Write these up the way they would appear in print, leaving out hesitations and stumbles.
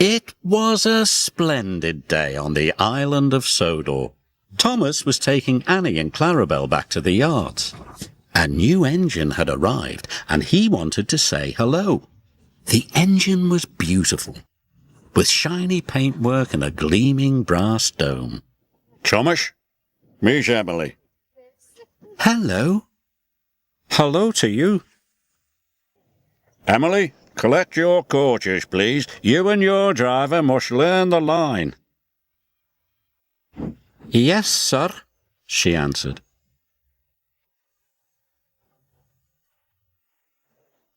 It was a splendid day on the island of Sodor. Thomas was taking Annie and Clarabel back to the yards. A new engine had arrived, and he wanted to say hello. The engine was beautiful, with shiny paintwork and a gleaming brass dome. Thomas, meet Emily. Hello. Hello to you. Emily, collect your coaches, please. You and your driver must learn the line. Yes, sir, she answered.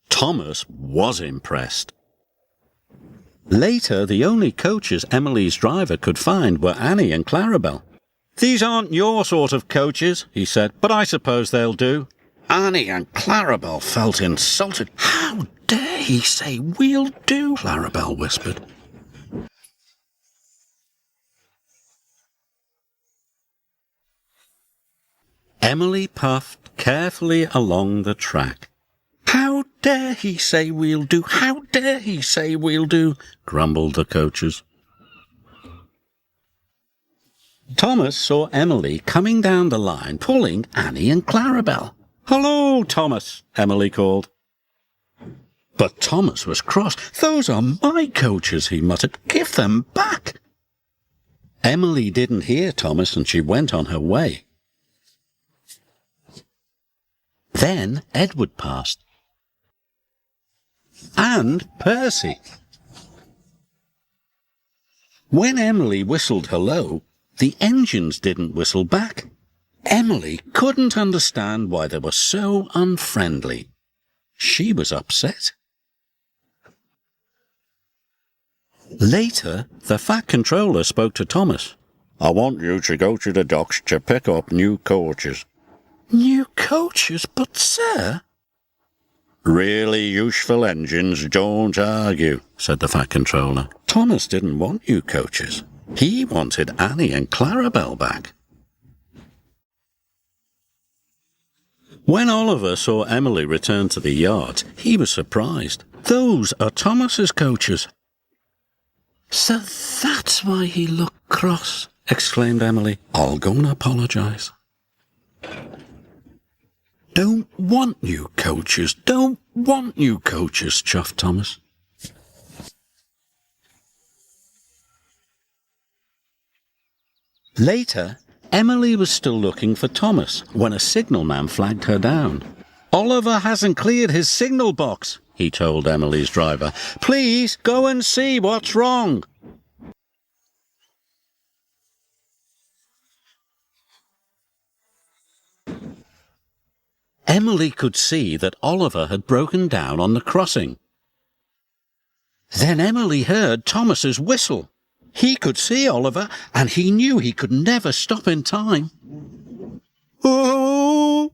Thomas was impressed. Later, the only coaches Emily's driver could find were Annie and Clarabel. "These aren't your sort of coaches," he said, "but I suppose they'll do." Annie and Clarabel felt insulted. "How dare he say we'll do?" Clarabel whispered. Emily puffed carefully along the track. "How dare he say we'll do? How dare he say we'll do?" grumbled the coaches. Thomas saw Emily coming down the line, pulling Annie and Clarabel. "Hello, Thomas," Emily called. But Thomas was cross. "Those are my coaches," he muttered. "Give them back." Emily didn't hear Thomas, and she went on her way. Then Edward passed. And Percy. When Emily whistled hello, the engines didn't whistle back. Emily couldn't understand why they were so unfriendly. She was upset. Later, the Fat Controller spoke to Thomas. I want you to go to the docks to pick up new coaches. "New coaches? But, sir—" Really useful engines don't argue, said the Fat Controller. Thomas didn't want new coaches. He wanted Annie and Clarabel back. When Oliver saw Emily return to the yard, he was surprised. "Those are Thomas's coaches." "So that's why he looked cross," exclaimed Emily. "I'll go and apologise." "Don't want new coaches, don't want new coaches," chuffed Thomas. Later, Emily was still looking for Thomas when a signalman flagged her down. "Oliver hasn't cleared his signal box," he told Emily's driver. "Please go and see what's wrong." Emily could see that Oliver had broken down on the crossing. Then Emily heard Thomas's whistle. He could see Oliver, and he knew he could never stop in time. "Oh!"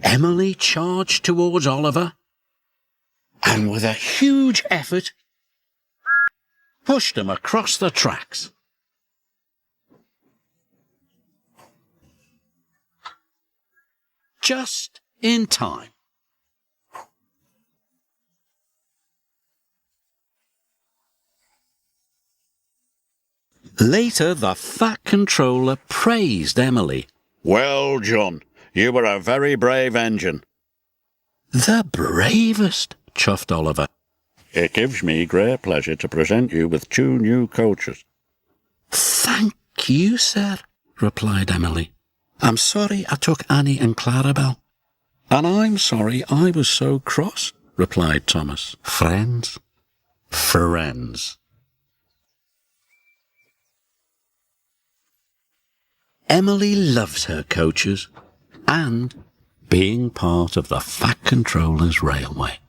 Emily charged towards Oliver, and with a huge effort, pushed him across the tracks. Just in time. Later, the Fat Controller praised Emily. Well done. You were a very brave engine. "The bravest," chuffed Oliver. It gives me great pleasure to present you with 2 new coaches. "Thank you, sir," replied Emily. "I'm sorry I took Annie and Clarabel." "And I'm sorry I was so cross," replied Thomas. Friends? Friends. Emily loves her coaches and being part of the Fat Controller's Railway.